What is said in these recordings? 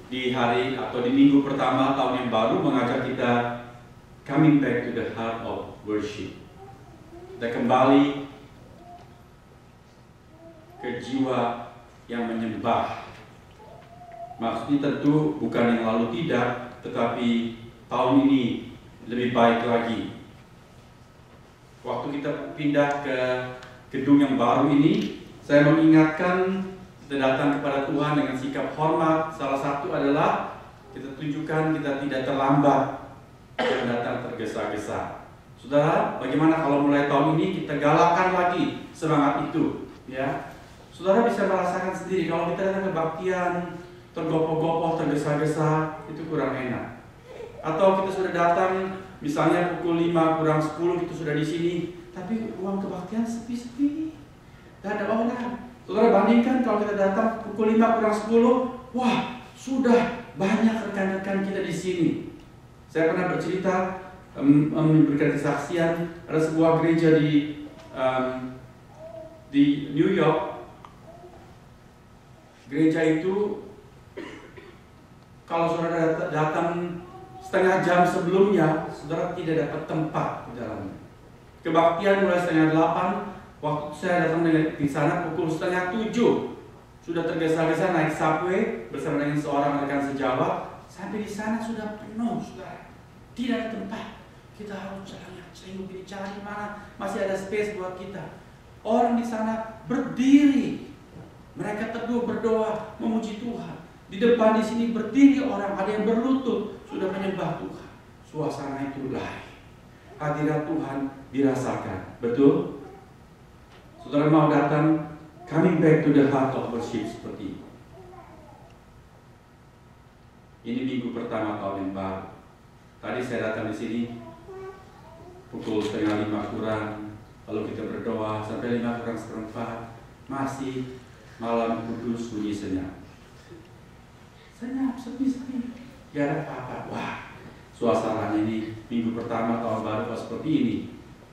di hari atau di minggu pertama tahun yang baru mengajak kita coming back to the heart of worship. Kita kembali ke jiwa yang menyembah. Maksudnya tentu bukan yang lalu tidak, tetapi tahun ini lebih baik lagi. Waktu kita pindah ke gedung yang baru ini, saya mengingatkan kita datang kepada Tuhan dengan sikap hormat. Salah satu adalah kita tunjukkan kita tidak terlambat dan datang tergesa-gesa. Saudara, bagaimana kalau mulai tahun ini kita galakan lagi semangat itu, ya? Saudara bisa merasakan sendiri kalau kita datang kebaktian tergopoh-gopoh, tergesa-gesa, itu kurang enak. Atau kita sudah datang misalnya pukul 5 kurang 10 kita sudah di sini, tapi ruang kebaktian sepi-sepi, tidak ada orang. Saudara bandingkan kalau kita datang pukul 5 kurang 10, wah sudah banyak rekan-rekan kita di sini. Saya pernah bercerita, memberikan kesaksian, ada sebuah gereja di New York. Gereja itu kalau saudara datang setengah jam sebelumnya, saudara tidak dapat tempat di dalamnya. Kebaktian mulai setengah 8, waktu saya datang di sana pukul setengah 7, sudah tergesa-gesa naik subway bersama dengan seorang rekan sejawat. Sampai di sana sudah penuh, saudara. Tidak ada tempat. Kita harus cari mana masih ada space buat kita. Orang di sana berdiri, mereka teduh berdoa memuji Tuhan. Di depan di sini berdiri orang, ada yang berlutut sudah menyembah Tuhan. Suasana itu lain. Hadirat Tuhan dirasakan. Betul? Saudara mau datang coming back to the heart of worship seperti ini. Ini minggu pertama tahun yang baru. Tadi saya datang di sini pukul setengah 5 kurang, lalu kita berdoa sampai 5 kurang seperempat, masih malam kudus bunyi senyap. Senyap, sepi-sepi, gak ada apa-apa. Wah, suasananya ini minggu pertama tahun baru seperti ini.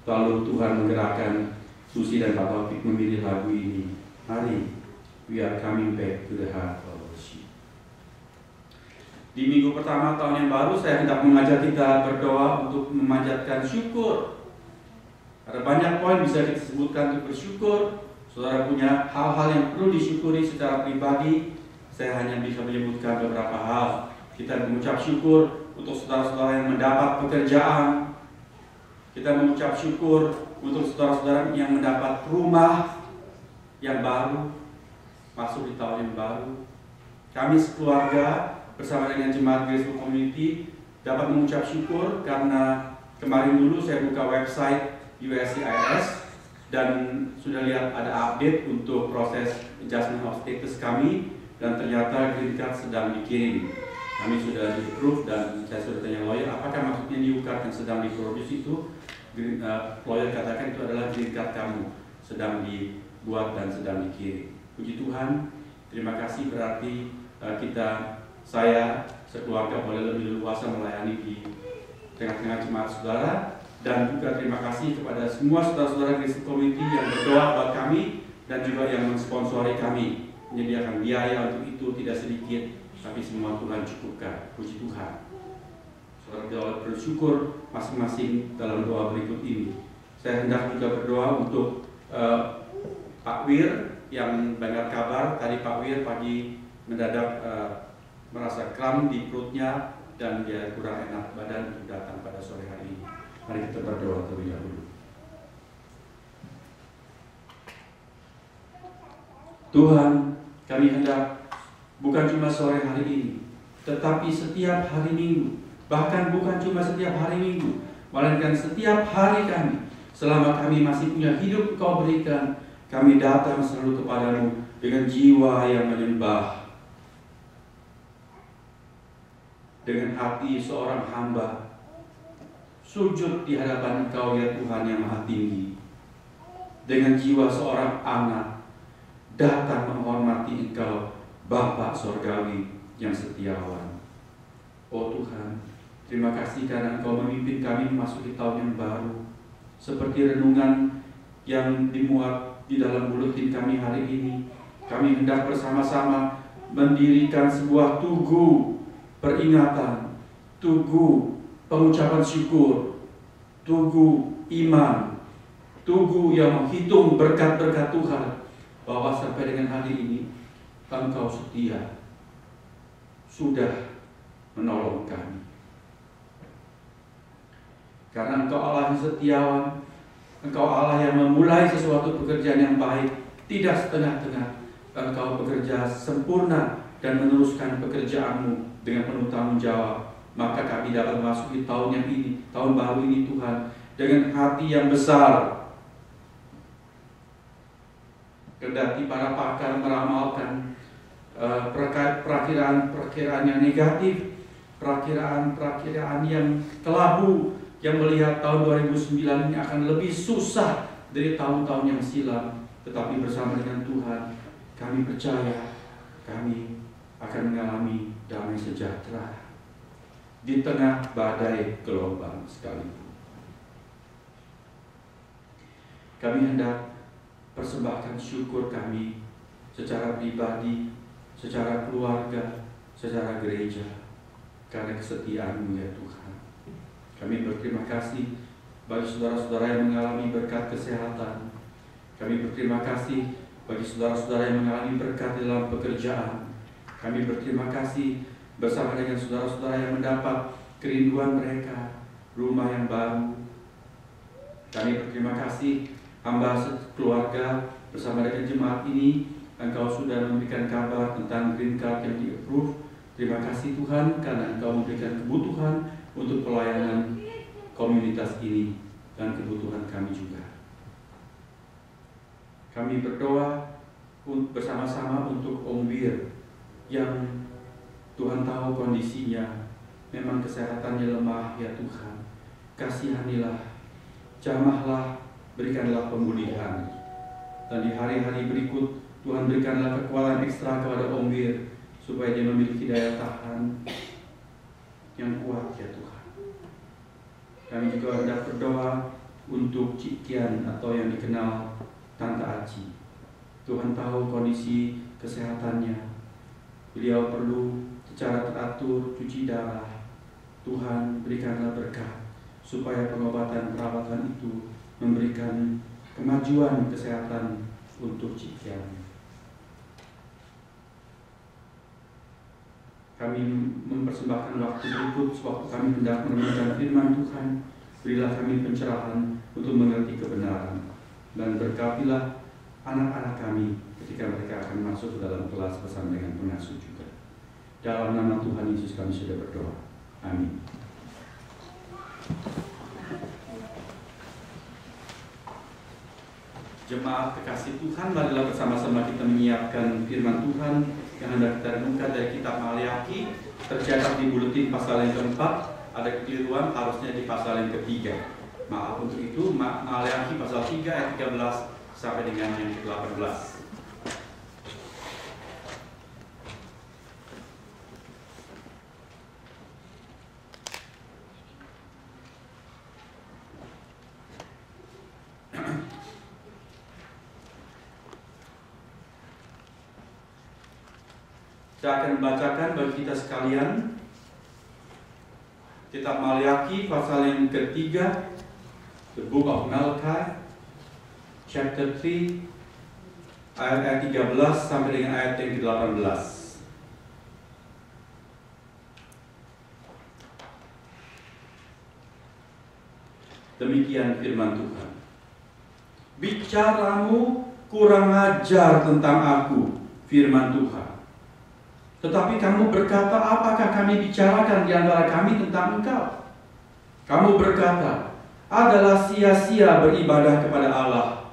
Lalu Tuhan menggerakkan Susi dan Pak Taufik memilih lagu ini. Mari, we are coming back to the heart of worship. Di minggu pertama tahun yang baru, saya hendak mengajak kita berdoa untuk memanjatkan syukur. Ada banyak poin bisa kita sebutkan untuk bersyukur. Saudara punya hal-hal yang perlu disyukuri secara pribadi. Saya hanya bisa menyebutkan beberapa hal. Kita mengucap syukur untuk saudara-saudara yang mendapat pekerjaan. Kita mengucap syukur untuk saudara-saudara yang mendapat rumah yang baru, masuk di tahun yang baru. Kami sekeluarga bersama dengan Jemaat Grace Community dapat mengucap syukur karena kemarin dulu saya buka website USCIS dan sudah lihat ada update untuk proses adjustment of status kami, dan ternyata green card sedang dikirim. Kami sudah di-approve dan saya sudah tanya lawyer, apakah maksudnya new card yang sedang diproduksi itu? Lawyer katakan itu adalah green card kamu, sedang dibuat dan sedang dikirim. Puji Tuhan, terima kasih, berarti saya sekeluarga boleh lebih leluasa melayani di tengah-tengah jemaat saudara. Dan juga terima kasih kepada semua saudara-saudara Grace Community yang berdoa buat kami dan juga yang mensponsori kami, menyediakan biaya untuk itu tidak sedikit, tapi semua Tuhan cukupkan. Puji Tuhan. Saudara bersyukur masing-masing dalam doa berikut ini. Saya hendak juga berdoa untuk Pak Wir yang dengar kabar tadi. Pak Wir pagi mendadak merasa kram di perutnya dan dia kurang enak badan untuk datang pada sore hari ini. Mari kita berdoa terlebih dahulu. Tuhan, kami hendak bukan cuma sore hari ini, tetapi setiap hari Minggu, bahkan bukan cuma setiap hari Minggu, melainkan setiap hari kami, selama kami masih punya hidup Kau berikan, kami datang selalu kepadamu dengan jiwa yang menyembah, dengan hati seorang hamba, sujud di hadapan Engkau ya Tuhan yang Maha Tinggi, dengan jiwa seorang anak, datang menghormati Engkau Bapa Sorgawi yang setiawan. Oh Tuhan, terima kasih karena Engkau memimpin kami memasuki tahun yang baru. Seperti renungan yang dimuat di dalam buletin kami hari ini, kami hendak bersama-sama mendirikan sebuah tugu peringatan, tugu pengucapan syukur, tugu iman, tugu yang menghitung berkat-berkat Tuhan, bahwa sampai dengan hari ini Engkau setia, sudah menolong kami. Karena Engkau Allah yang setiawan, Engkau Allah yang memulai sesuatu pekerjaan yang baik, tidak setengah-tengah. Engkau bekerja sempurna dan meneruskan pekerjaan-Mu dengan penuh tanggung jawab. Maka kami dapat memasuki tahun yang ini, tahun baru ini Tuhan, dengan hati yang besar. Kendati para pakar meramalkan perakiraan yang negatif, perakiraan yang kelabu, yang melihat tahun 2009 ini akan lebih susah dari tahun-tahun yang silam. Tetapi bersama dengan Tuhan, kami percaya kami akan mengalami damai sejahtera di tengah badai gelombang sekalipun. Kami hendak persembahkan syukur kami secara pribadi, secara keluarga, secara gereja, karena kesetiaan-Mu ya Tuhan. Kami berterima kasih bagi saudara-saudara yang mengalami berkat kesehatan. Kami berterima kasih bagi saudara-saudara yang mengalami berkat dalam pekerjaan. Kami berterima kasih bersama dengan saudara-saudara yang mendapat kerinduan mereka, rumah yang baru. Kami berterima kasih hamba keluarga bersama dengan jemaat ini, Engkau sudah memberikan kabar tentang green card yang di-approve. Terima kasih Tuhan, karena Engkau memberikan kebutuhan untuk pelayanan komunitas ini dan kebutuhan kami juga. Kami berdoa bersama-sama untuk Om Wir yang Tuhan tahu kondisinya, memang kesehatannya lemah ya Tuhan. Kasihanilah, jamahlah, berikanlah pemulihan. Dan di hari-hari berikut Tuhan berikanlah kekuatan ekstra kepada Om Wir, supaya dia memiliki daya tahan yang kuat ya Tuhan. Kami juga hendak berdoa untuk Cik Kian atau yang dikenal Tante Aci. Tuhan tahu kondisi kesehatannya. Beliau perlu secara teratur cuci darah. Tuhan berikanlah berkat supaya pengobatan perawatan itu memberikan kemajuan kesehatan untuk Cik Kian. Kami mempersembahkan waktu berikut, sewaktu kami hendak merenungkan firman Tuhan. Berilah kami pencerahan untuk mengerti kebenaran, dan berkatilah anak-anak kami ketika mereka akan masuk ke dalam kelas bersama dengan pengasuh juga. Dalam nama Tuhan Yesus kami sudah berdoa. Amin. Jemaat kekasih Tuhan, marilah bersama-sama kita menyiapkan firman Tuhan yang hendak kita renungkan dari kitab Maleakhi. Tercatat di buletin pasal yang keempat, ada kekeliruan, harusnya di pasal yang ketiga. Maaf untuk itu, Maleakhi pasal 3 ayat 13 sampai dengan yang ke-18. Saya akan membacakan bagi kita sekalian kitab Maleakhi pasal yang ketiga, The Book of Malachi, chapter 3, ayat 13 sampai dengan ayat yang ke-18. Demikian firman Tuhan. Bicaramu kurang ajar tentang aku, firman Tuhan. Tetapi kamu berkata, apakah kami bicarakan di antara kami tentang engkau? Kamu berkata, adalah sia-sia beribadah kepada Allah.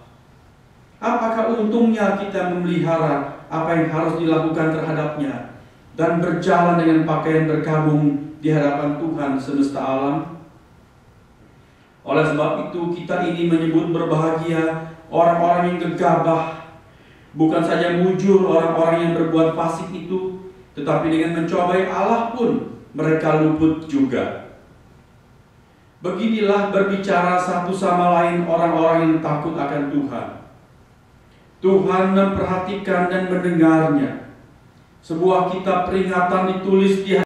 Apakah untungnya kita memelihara apa yang harus dilakukan terhadapnya dan berjalan dengan pakaian berkabung di hadapan Tuhan semesta alam? Oleh sebab itu kita ini menyebut berbahagia orang-orang yang gegabah, bukan saja mujur orang-orang yang berbuat fasik itu, tetapi dengan mencobai Allah pun mereka luput juga. Beginilah berbicara satu sama lain orang-orang yang takut akan Tuhan. Tuhan memperhatikan dan mendengarnya. Sebuah kitab peringatan ditulis di